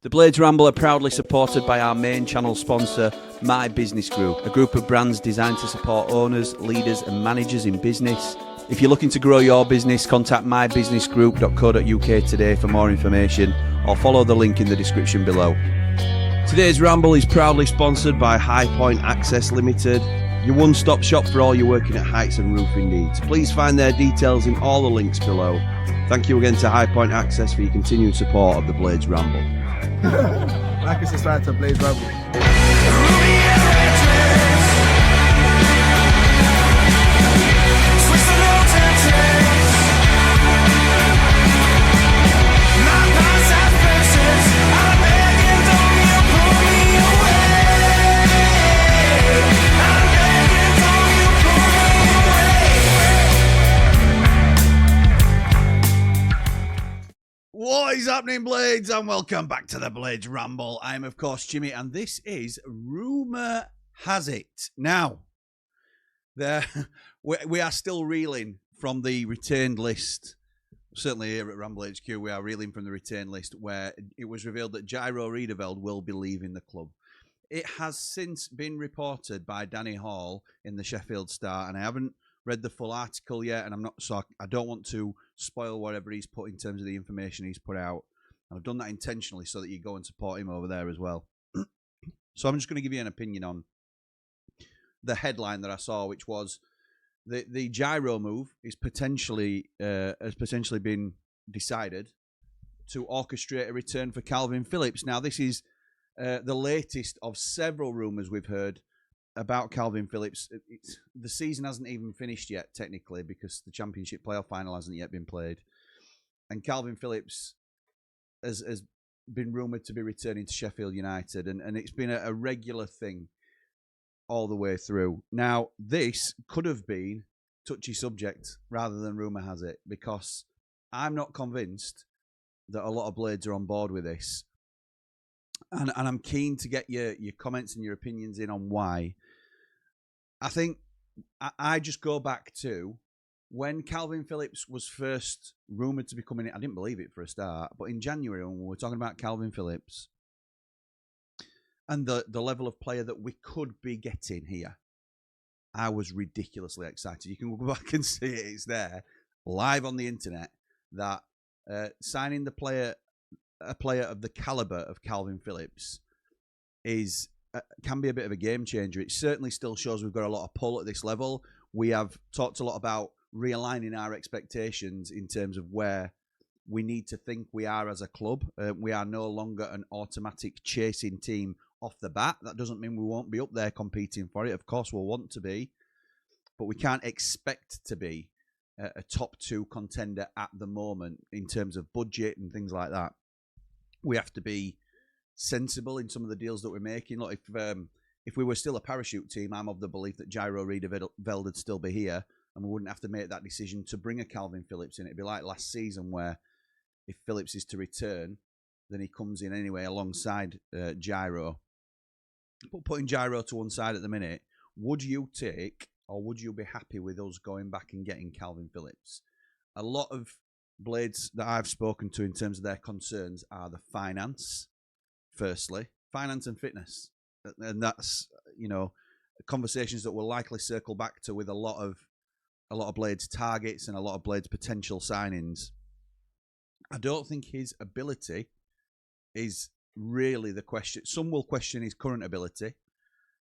The Blades Ramble are proudly supported by our main channel sponsor, My Business Group, a group of brands designed to support owners, leaders and managers in business. If you're looking to grow your business, contact mybusinessgroup.co.uk today for more information or follow the link in the description below. Today's Ramble is proudly sponsored by High Point Access Limited, your one-stop shop for all your working at heights and roofing needs. Please find their details in all the links below. Thank you again to High Point Access for your continued support of the Blades Ramble. Like and subscribe to Blades Ramble. What is happening, Blades? And welcome back to the Blades Ramble. I'm, of course, Jimmy, and this is Rumour Has It. Now, we are still reeling from the retained list. Certainly here at Ramble HQ, we are reeling from the retained list where it was revealed that Jairo will be leaving the club. It has since been reported by Danny Hall in the Sheffield Star, and I haven't read the full article yet, and I don't want to spoil whatever he's put in terms of the information he's put out. And I've done that intentionally so that you go and support him over there as well. So I'm just going to give you an opinion on the headline that I saw, which was the Jairo move is has potentially been decided to orchestrate a return for Kalvin Phillips. Now, this is the latest of several rumours we've heard about Kalvin Phillips. The season hasn't even finished yet, technically, because the Championship playoff final hasn't yet been played. And Kalvin Phillips has been rumoured to be returning to Sheffield United, and it's been a regular thing all the way through. Now, this could have been touchy subject rather than rumour has it, because I'm not convinced that a lot of Blades are on board with this. And I'm keen to get your comments and your opinions in on why. I think I just go back to when Kalvin Phillips was first rumoured to be coming in. I didn't believe it for a start, but in January when we were talking about Kalvin Phillips and the level of player that we could be getting here, I was ridiculously excited. You can go back and see it. It's there live on the internet that signing a player of the calibre of Kalvin Phillips can be a bit of a game changer. It certainly still shows we've got a lot of pull at this level. We have talked a lot about realigning our expectations in terms of where we need to think we are as a club. We are no longer an automatic chasing team off the bat. That doesn't mean we won't be up there competing for it. Of course, we'll want to be, but we can't expect to be a top two contender at the moment in terms of budget and things like that. We have to be sensible in some of the deals that we're making. Look, if we were still a parachute team, I'm of the belief that Jairo would still be here, and we wouldn't have to make that decision to bring a Kalvin Phillips in. It'd be like last season, where if Phillips is to return, then he comes in anyway alongside Jairo. But putting Jairo to one side at the minute, would you take, or would you be happy with us going back and getting Kalvin Phillips? A lot of Blades that I've spoken to in terms of their concerns are the finance, firstly, finance and fitness. And that's, conversations that we'll likely circle back to with a lot of Blades targets and a lot of Blades potential signings. I don't think his ability is really the question. Some will question his current ability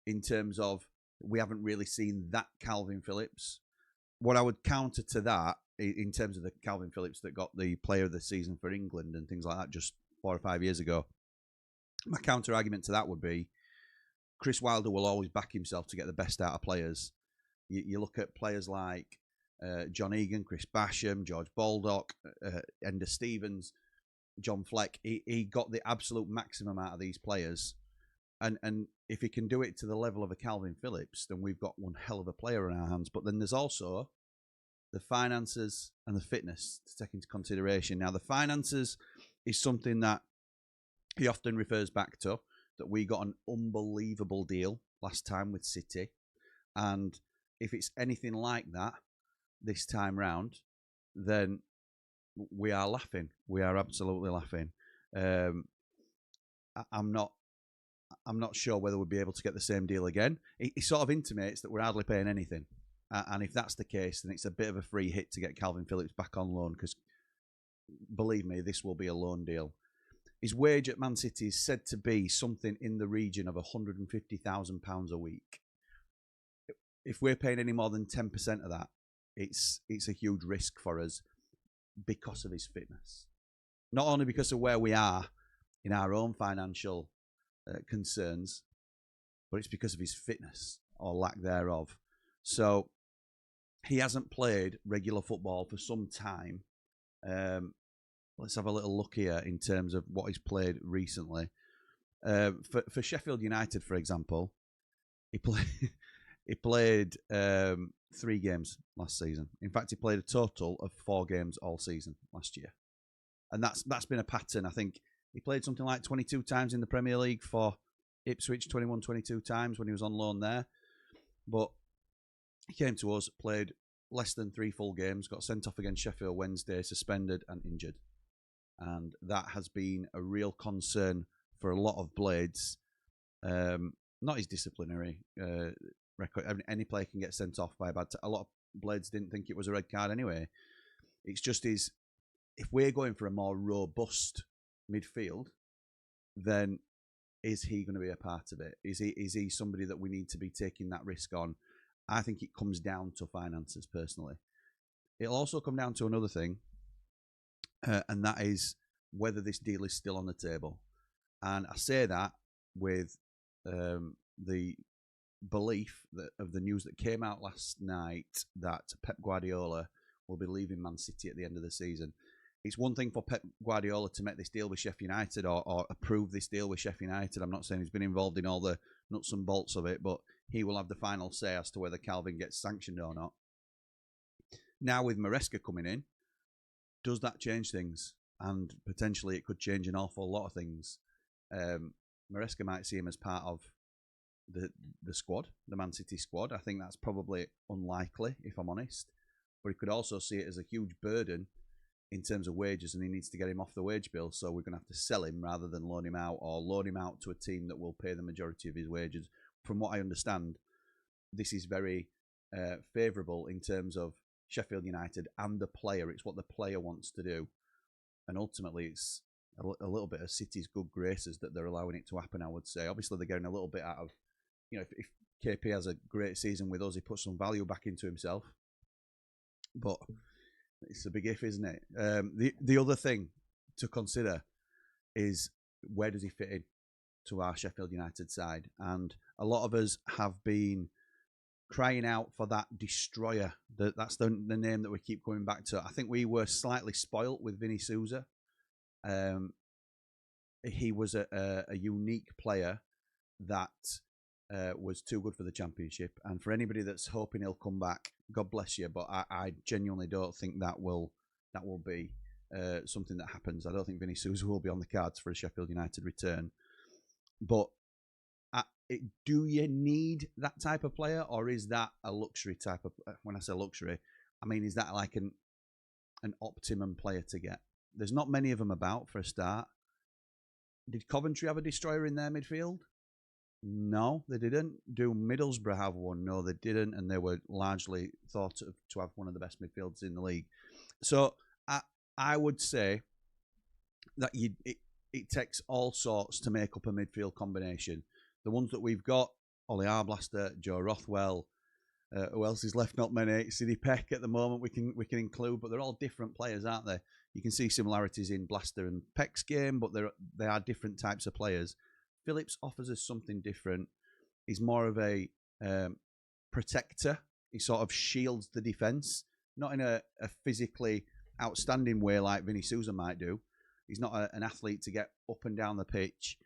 in terms of we haven't really seen that Kalvin Phillips. What I would counter to that in terms of the Kalvin Phillips that got the player of the season for England and things like that just 4 or 5 years ago, my counter argument to that would be Chris Wilder will always back himself to get the best out of players. You look at players like John Egan, Chris Basham, George Baldock, Ender Stevens, John Fleck. He got the absolute maximum out of these players. And if he can do it to the level of a Kalvin Phillips, then we've got one hell of a player in our hands. But then there's also the finances and the fitness to take into consideration. Now, the finances is something that he often refers back to, that we got an unbelievable deal last time with City. And if it's anything like that this time round, then we are laughing. We are absolutely laughing. I'm not sure whether we'll be able to get the same deal again. He sort of intimates that we're hardly paying anything. And if that's the case, then it's a bit of a free hit to get Kalvin Phillips back on loan, because believe me, this will be a loan deal. His wage at Man City is said to be something in the region of £150,000 a week. If we're paying any more than 10% of that, it's a huge risk for us because of his fitness. Not only because of where we are in our own financial concerns, but it's because of his fitness or lack thereof. So he hasn't played regular football for some time. Let's have a little look here in terms of what he's played recently. For Sheffield United, for example, he played 3 games last season. In fact, he played a total of 4 games all season last year, and that's been a pattern. I think he played something like 22 times in the Premier League for Ipswich, 22 times when he was on loan there. But he came to us, played less than 3 full games, got sent off against Sheffield Wednesday, suspended and injured. And that has been a real concern for a lot of Blades. Not his disciplinary record. I mean, any player can get sent off by a bad a lot of Blades didn't think it was a red card anyway. It's just if we're going for a more robust midfield, then is he going to be a part of it? Is he somebody that we need to be taking that risk on? I think it comes down to finances, personally. It'll also come down to another thing, and that is whether this deal is still on the table. And I say that with the belief of the news that came out last night that Pep Guardiola will be leaving Man City at the end of the season. It's one thing for Pep Guardiola to make this deal with Sheffield United or approve this deal with Sheffield United. I'm not saying he's been involved in all the nuts and bolts of it, but he will have the final say as to whether Kalvin gets sanctioned or not. Now with Maresca coming in, does that change things? And potentially it could change an awful lot of things. Maresca might see him as part of the squad, the Man City squad. I think that's probably unlikely, if I'm honest. But he could also see it as a huge burden in terms of wages, and he needs to get him off the wage bill, so we're going to have to sell him rather than loan him out, or loan him out to a team that will pay the majority of his wages. From what I understand, this is very favourable in terms of Sheffield United and the player. It's what the player wants to do, and ultimately it's a little bit of City's good graces that they're allowing it to happen, I would say. Obviously they're getting a little bit out of, if KP has a great season with us, he puts some value back into himself, but it's a big if, isn't it? The other thing to consider is, where does he fit in to our Sheffield United side? And a lot of us have been crying out for that destroyer. That's the name that we keep coming back to. I think we were slightly spoilt with Vinny Souza. He was a unique player that was too good for the Championship. And for anybody that's hoping he'll come back, God bless you. But I genuinely don't think that will be something that happens. I don't think Vinny Souza will be on the cards for a Sheffield United return. But do you need that type of player, or is that a luxury type of? When I say luxury, I mean, is that like an optimum player to get? There's not many of them about, for a start. Did Coventry have a destroyer in their midfield? No, they didn't. Do Middlesbrough have one? No, they didn't, and they were largely thought to have one of the best midfielders in the league. So I would say that it takes all sorts to make up a midfield combination. The ones that we've got: Ollie Arblaster, Joe Rothwell. Who else is left? Not many. Sidney Peck at the moment we can include, but they're all different players, aren't they? You can see similarities in Blaster and Peck's game, but they are different types of players. Phillips offers us something different. He's more of a protector. He sort of shields the defence, not in a physically outstanding way like Vinny Souza might do. He's not an athlete to get up and down the pitch,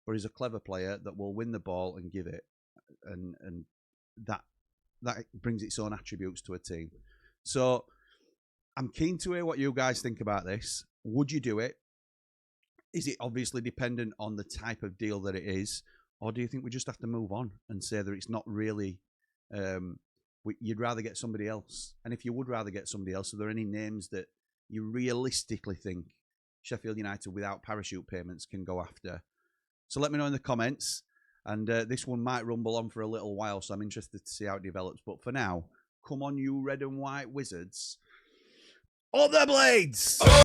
but he's a clever player that will win the ball and give it, and that brings its own attributes to a team. So I'm keen to hear what you guys think about this. Would you do it? Is it obviously dependent on the type of deal that it is, or do you think we just have to move on and say that it's not really, you'd rather get somebody else? And if you would rather get somebody else, are there any names that you realistically think Sheffield United without parachute payments can go after? So let me know in the comments. And this one might rumble on for a little while, so I'm interested to see how it develops. But for now, come on, you red and white wizards. Up the blades! Oh!